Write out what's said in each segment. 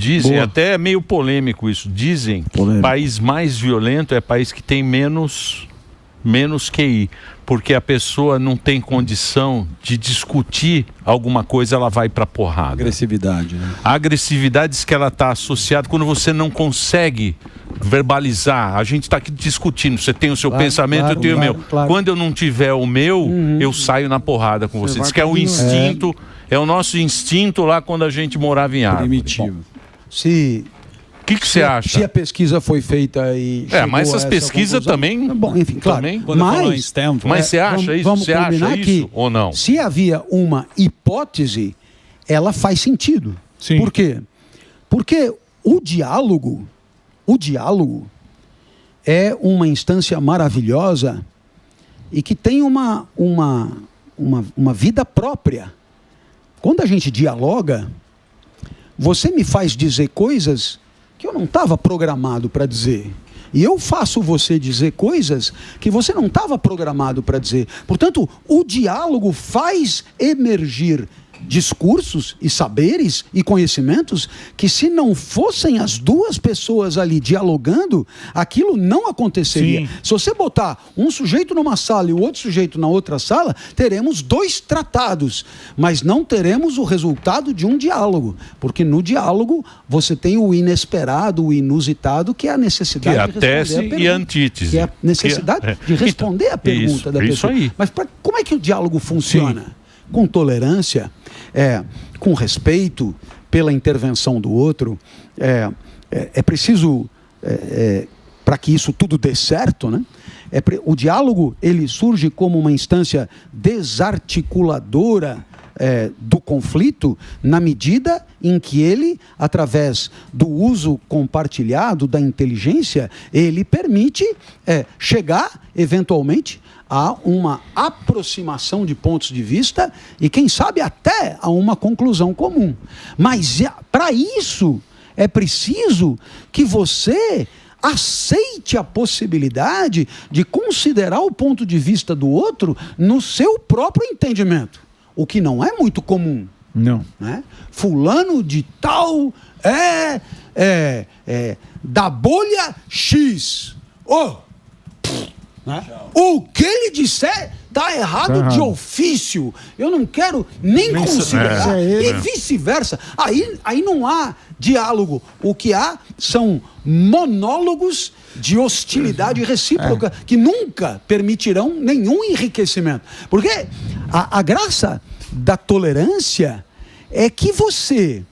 Dizem, até é meio polêmico isso, dizem que o país mais violento é país que tem menos QI, porque a pessoa não tem condição de discutir alguma coisa, ela vai para porrada. Agressividade, né? A agressividade diz que ela está associada quando você não consegue verbalizar. A gente está aqui discutindo, você tem o seu pensamento, eu tenho o meu. Quando eu não tiver o meu, eu saio na porrada com você. Diz que é o instinto, é o nosso instinto lá quando a gente morava em árvore. Primitivo. O que você acha? Se a pesquisa foi feita e mas essas pesquisas também... Bom, enfim, claro. Também, mas você acha isso? Vamos você acha isso ou não? Se havia uma hipótese, ela faz sentido. Sim. Por quê? Porque o diálogo é uma instância maravilhosa e que tem uma vida própria. Quando a gente dialoga, você me faz dizer coisas que eu não estava programado para dizer. E eu faço você dizer coisas que você não estava programado para dizer. Portanto, o diálogo faz emergir discursos e saberes e conhecimentos que, se não fossem as duas pessoas ali dialogando, aquilo não aconteceria. Sim. Se você botar um sujeito numa sala e o outro sujeito na outra sala, teremos dois tratados, mas não teremos o resultado de um diálogo, porque no diálogo você tem o inesperado, o inusitado, que é a necessidade que é a de responder tese a pergunta, e a antítese. que é a necessidade de responder a pergunta da pessoa. Isso aí. Mas como é que o diálogo funciona? Com tolerância, com respeito pela intervenção do outro. É preciso, para que isso tudo dê certo, né? O diálogo, ele surge como uma instância desarticuladora do conflito, na medida em que ele, através do uso compartilhado da inteligência, ele permite chegar, eventualmente, a uma aproximação de pontos de vista e, quem sabe, até a uma conclusão comum. Mas, para isso, é preciso que você aceite a possibilidade de considerar o ponto de vista do outro no seu próprio entendimento, o que não é muito comum. Não. Né? Fulano de tal da bolha X. Né? O que ele disser está errado de ofício. Eu não quero nem considerar. E vice-versa. Aí não há diálogo. O que há são monólogos de hostilidade recíproca que nunca permitirão nenhum enriquecimento. Porque a graça da tolerância é que você,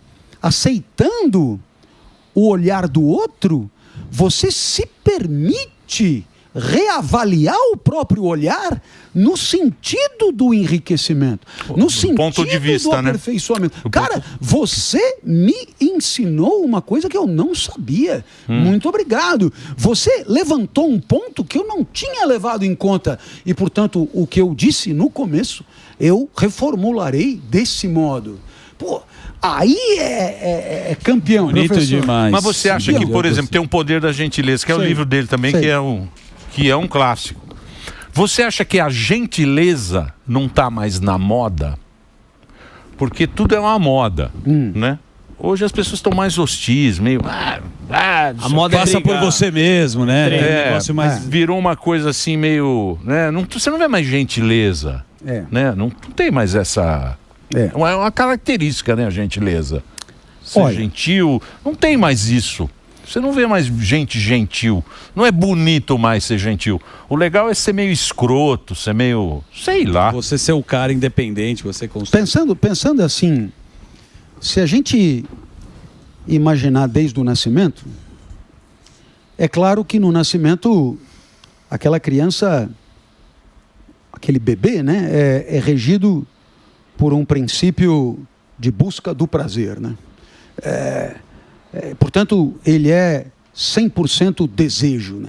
aceitando o olhar do outro, você se permite reavaliar o próprio olhar no sentido do enriquecimento, no sentido ponto de vista, do aperfeiçoamento. Né? Cara, você me ensinou uma coisa que eu não sabia. Muito obrigado. Você levantou um ponto que eu não tinha levado em conta. E, portanto, o que eu disse no começo, eu reformularei desse modo. Pô, aí é campeão. Bonito professor. demais. Mas você acha que, por exemplo, tem um Poder da Gentileza, que é o livro dele também, que é um clássico. Você acha que a gentileza não está mais na moda? Porque tudo é uma moda, né? Hoje as pessoas estão mais hostis, meio... a moda passa por você mesmo, né? Virou uma coisa assim meio... Né? Você não vê mais gentileza. Né? Não tem mais essa... É uma característica, né, a gentileza. Ser gentil, não tem mais isso. Você não vê mais gente gentil. Não é bonito mais ser gentil. O legal é ser meio escroto, ser meio... sei lá. Você ser o cara independente, você consegue... Pensando assim, se a gente imaginar desde o nascimento, é claro que no nascimento, aquela criança, aquele bebê, né, é regido por um princípio de busca do prazer, né? Portanto, ele é 100% desejo, né?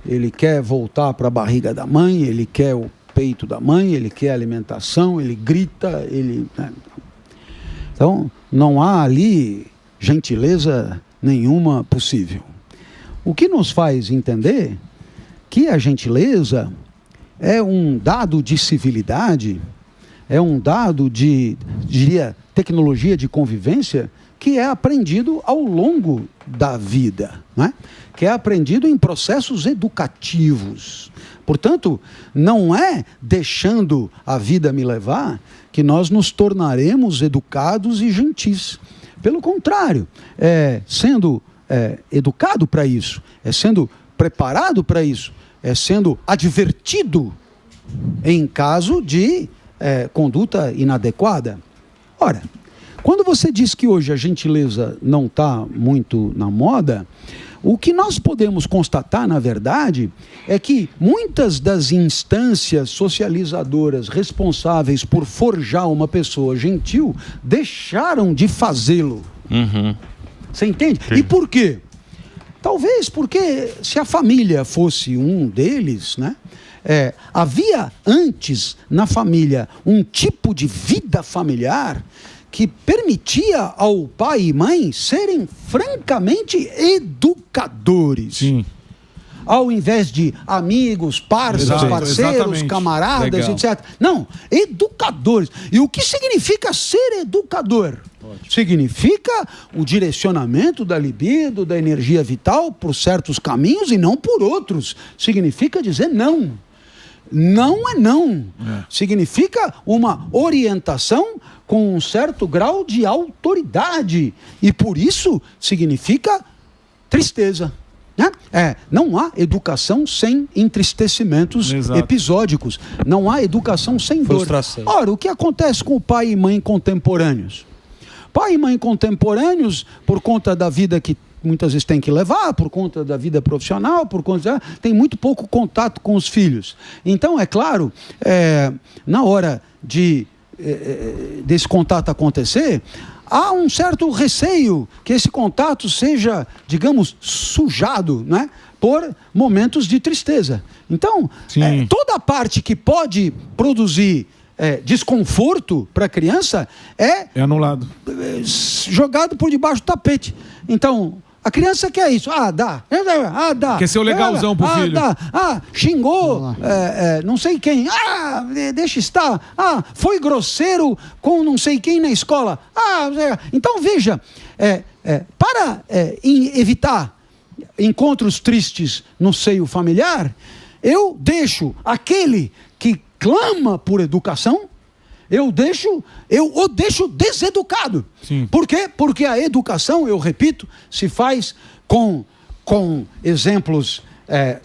Ele quer voltar para a barriga da mãe, ele quer o peito da mãe, ele quer alimentação, ele grita, né? Então, não há ali gentileza nenhuma possível. O que nos faz entender que a gentileza é um dado de civilidade, é um dado de, diria, tecnologia de convivência que é aprendido ao longo da vida, né? Que é aprendido em processos educativos. Portanto, não é deixando a vida me levar que nós nos tornaremos educados e gentis. Pelo contrário, sendo educado para isso, sendo preparado para isso, sendo advertido em caso de conduta inadequada. Ora, quando você diz que hoje a gentileza não está muito na moda, o que nós podemos constatar, na verdade, é que muitas das instâncias socializadoras responsáveis por forjar uma pessoa gentil deixaram de fazê-lo. Uhum. Você entende? Sim. E por quê? Talvez porque se a família fosse um deles, né? Havia antes na família um tipo de vida familiar que permitia ao pai e mãe serem francamente educadores. Sim. Ao invés de amigos, parceiros, exatamente. camaradas, Legal. etc. Não, educadores. E o que significa ser educador? Significa o direcionamento da libido, da energia vital por certos caminhos e não por outros. Significa dizer não. Não é não. Significa uma orientação com um certo grau de autoridade. E por isso significa tristeza. Né? Não há educação sem entristecimentos episódicos. Não há educação sem frustração. Dor. Ora, o que acontece com o pai e mãe contemporâneos? Pai e mãe contemporâneos, por conta da vida que muitas vezes tem que levar, por conta da vida profissional, tem muito pouco contato com os filhos. Então, é claro, na hora desse contato acontecer, há um certo receio que esse contato seja, digamos, sujado, né, por momentos de tristeza. Então, toda a parte que pode produzir desconforto para a criança é anulado, jogado por debaixo do tapete. Então, a criança quer isso. Dá. Quer ser o legalzão pro filho. Xingou não sei quem. Deixa estar. Foi grosseiro com não sei quem na escola. Então, veja, para evitar encontros tristes no seio familiar, eu deixo aquele que clama por educação, eu o deixo deseducado. Sim. Por quê? Porque a educação, eu repito, se faz com exemplos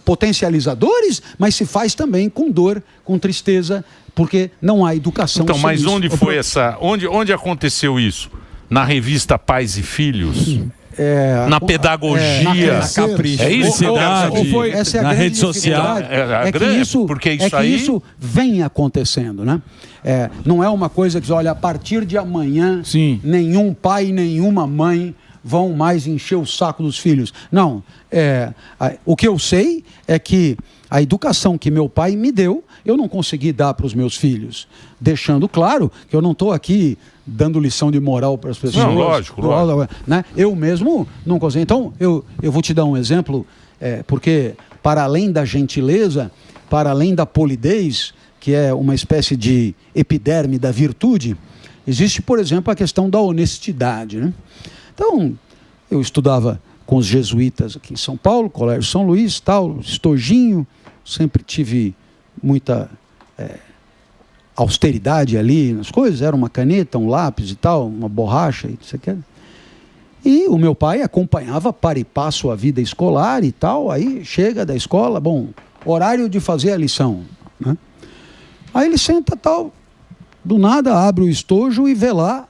potencializadores, mas se faz também com dor, com tristeza, porque não há educação. Então, mas isso. onde foi onde aconteceu isso? Na revista Pais e Filhos? Na pedagogia, na capricho. É isso? Essa é a na grande rede social. Isso vem acontecendo, né? Não é uma coisa que, olha, a partir de amanhã, nenhum pai, nenhuma mãe vão mais encher o saco dos filhos. Não. O que eu sei é que a educação que meu pai me deu, eu não consegui dar para os meus filhos. Deixando claro que eu não estou aqui dando lição de moral para as pessoas. Não, lógico. Né? Eu mesmo não consegui. Então, eu vou te dar um exemplo, porque para além da gentileza, para além da polidez, que é uma espécie de epiderme da virtude, existe, por exemplo, a questão da honestidade. Né? Então, eu estudava com os jesuítas aqui em São Paulo, Colégio São Luís, tal, estojinho, sempre tive muita austeridade ali nas coisas, era uma caneta, um lápis e tal, uma borracha, e o meu pai acompanhava para e passo a vida escolar e tal, aí chega da escola, horário de fazer a lição, né? Aí ele senta tal, do nada abre o estojo e vê lá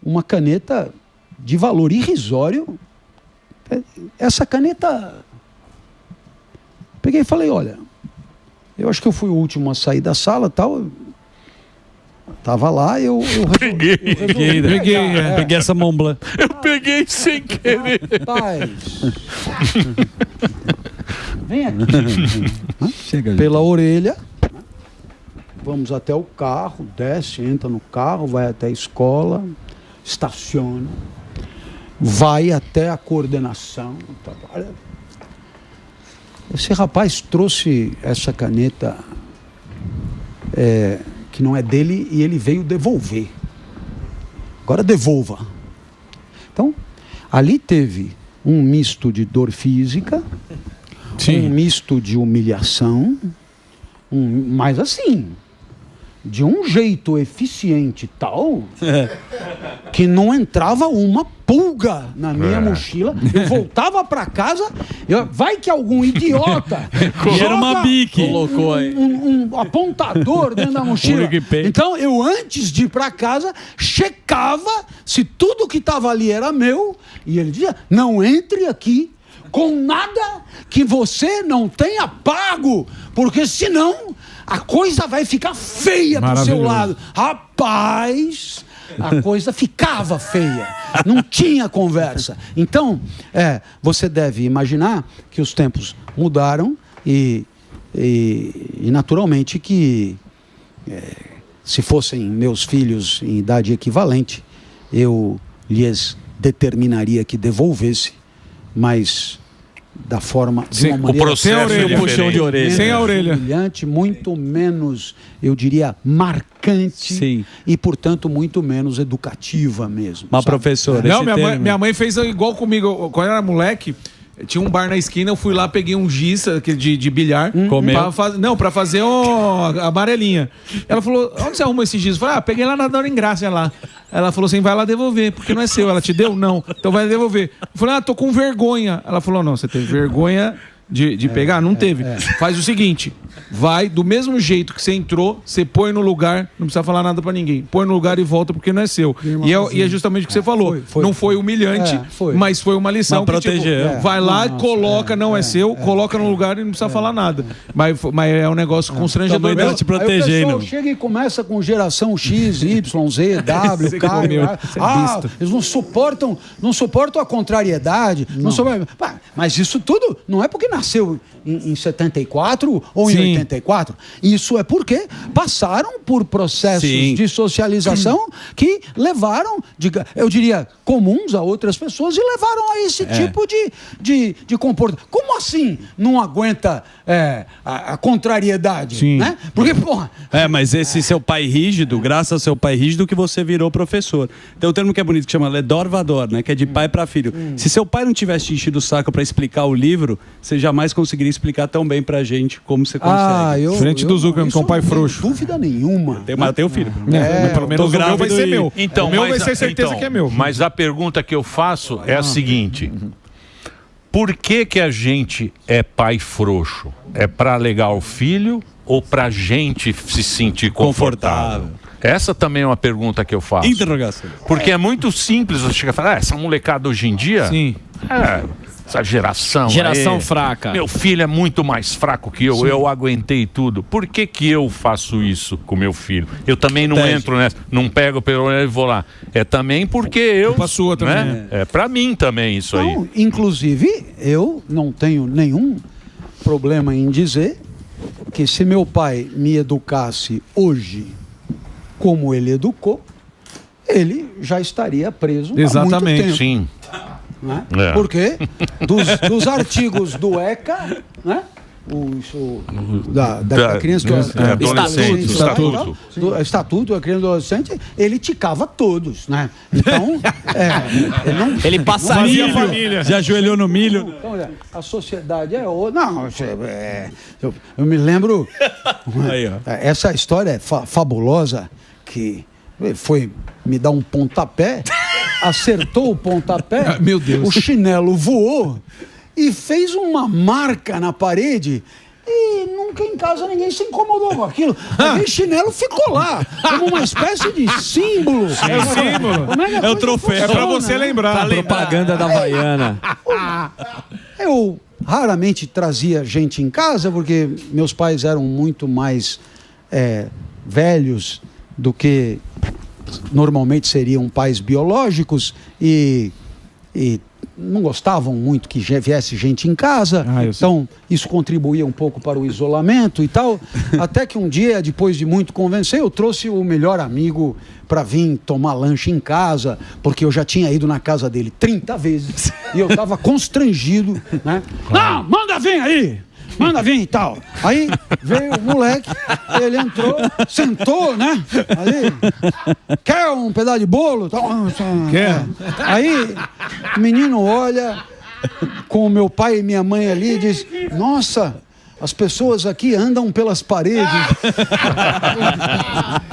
uma caneta de valor irrisório. Essa caneta, peguei e falei, olha, eu acho que eu fui o último a sair da sala, tal. Tava lá, eu peguei essa Montblanc. Eu peguei sem querer. Rapaz. Vem aqui. Pela orelha. Vamos até o carro, desce, entra no carro, vai até a escola, estaciona, vai até a coordenação. Esse rapaz trouxe essa caneta que não é dele e ele veio devolver. Agora devolva. Então, ali teve um misto de dor física, um misto de humilhação, mas assim, de um jeito eficiente tal, que não entrava uma pulga na minha mochila. Eu voltava para casa, vai que algum idiota era uma bique, colocou aí um apontador dentro da mochila. Então eu, antes de ir para casa, checava se tudo que estava ali era meu, e ele dizia: não entre aqui com nada que você não tenha pago, porque senão a coisa vai ficar feia do seu lado. Rapaz, a coisa ficava feia. Não tinha conversa. Então, você deve imaginar que os tempos mudaram e naturalmente que se fossem meus filhos em idade equivalente, eu lhes determinaria que devolvesse, mas da forma de uma maneira, o processo é puxão de orelha, sem a orelha, brilhante, muito menos, eu diria, marcante, e portanto muito menos educativa mesmo. Mas professor, não, minha mãe fez igual comigo quando eu era moleque. Tinha um bar na esquina, eu fui lá, peguei um giz de bilhar pra fazer a amarelinha. Ela falou: onde você arrumou esse giz? Eu falei: peguei lá na Dona Ingrácia lá. Ela falou assim: vai lá devolver, porque não é seu. Ela te deu? Não. Então vai devolver. Eu falei: tô com vergonha. Ela falou: não, você teve vergonha de pegar? Não teve. Faz o seguinte, vai do mesmo jeito que você entrou, você põe no lugar, não precisa falar nada pra ninguém. Põe no lugar e volta, porque não é seu. E é justamente o que você falou. Não foi humilhante, mas foi uma lição. Mas proteger. Vai lá, coloca, não é seu, coloca no lugar e não precisa falar nada. Mas é um negócio constrangedor. Também te protegendo. Aí o pessoal chega e começa com geração X, Y, Z, W, K. Eles não suportam a contrariedade. Mas isso tudo não é porque nasceu em 74 ou em 84. Isso é porque passaram por processos de socialização que levaram, eu diria, comuns a outras pessoas, e levaram a esse tipo de comportamento. Como assim não aguenta a contrariedade? Né? Porque, porra... mas esse seu pai rígido, graças ao seu pai rígido, que você virou professor. Tem um termo que é bonito, que chama ledor vador, né? Que é de pai para filho. Se seu pai não tivesse te enchido o saco para explicar o livro, você jamais conseguiria explicar tão bem pra gente como você consegue. Diferente do Zuckerman, que é um pai frouxo. Não dúvida nenhuma. Mas eu tenho filho. Pelo menos o meu vai ser meu. Então, o meu vai ser certeza que é meu. Mas a pergunta que eu faço é a seguinte: por que a gente é pai frouxo? É pra alegar o filho ou pra gente se sentir confortável? Essa também é uma pergunta que eu faço. Interrogação. Porque é muito simples você chegar e falar: essa molecada hoje em dia... Essa geração fraca. Meu filho é muito mais fraco que eu. Eu aguentei tudo. Por que eu faço isso com meu filho? Eu também não entro nessa. Não pego pelo e vou lá. É também porque eu... Culpa sua também. Né? É pra mim também isso aí. Inclusive, eu não tenho nenhum problema em dizer que se meu pai me educasse hoje como ele educou, ele já estaria preso há muito tempo. Sim. Né? Porque dos artigos do ECA, né? Da criança Estatuto da Criança e Adolescente, ele ticava todos, né? Então, ele passaria a família. Já ajoelhou no milho. Então, a sociedade é outra. Não, eu me lembro essa história é fabulosa, que foi me dar um pontapé, acertou o pontapé, meu Deus. O chinelo voou e fez uma marca na parede, e nunca em casa ninguém se incomodou com aquilo. Aquele chinelo ficou lá, como uma espécie de símbolo. É o símbolo. É o troféu. É pra você lembrar. A propaganda da Havaiana. Eu raramente trazia gente em casa, porque meus pais eram muito mais velhos do que normalmente seriam pais biológicos, e não gostavam muito que viesse gente em casa, então isso contribuía um pouco para o isolamento e tal, até que um dia, depois de muito convencer, eu trouxe o melhor amigo para vir tomar lanche em casa, porque eu já tinha ido na casa dele 30 vezes, e eu estava constrangido, né? Não, manda vir aí! manda vir e tal. Aí veio o moleque, ele entrou, sentou, né? Aí, quer um pedaço de bolo? Quer? Aí o menino olha com o meu pai e minha mãe ali e diz, nossa, as pessoas aqui andam pelas paredes.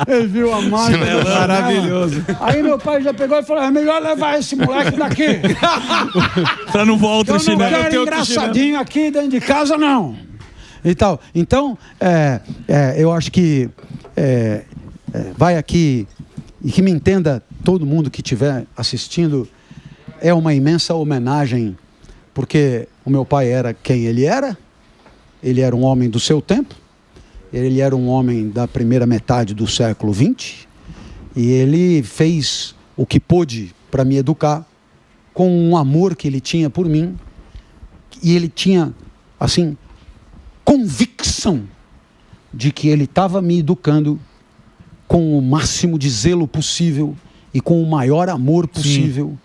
Ele viu a máquina. Maravilhoso. Aí meu pai já pegou e falou, é melhor levar esse moleque daqui. Pra não voar outro chinelo. Eu não quero engraçadinho aqui dentro de casa, não. E tal. Então, eu acho que vai aqui, e que me entenda todo mundo que estiver assistindo, é uma imensa homenagem, porque o meu pai era quem ele era. Ele era um homem do seu tempo, ele era um homem da primeira metade do século XX, e ele fez o que pôde para me educar, com um amor que ele tinha por mim, e ele tinha, assim, convicção de que ele estava me educando com o máximo de zelo possível, e com o maior amor possível, sim,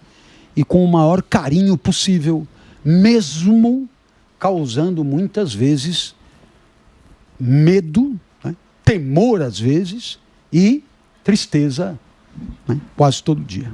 e com o maior carinho possível, mesmo causando muitas vezes medo, né? Temor às vezes e tristeza, né? Quase todo dia.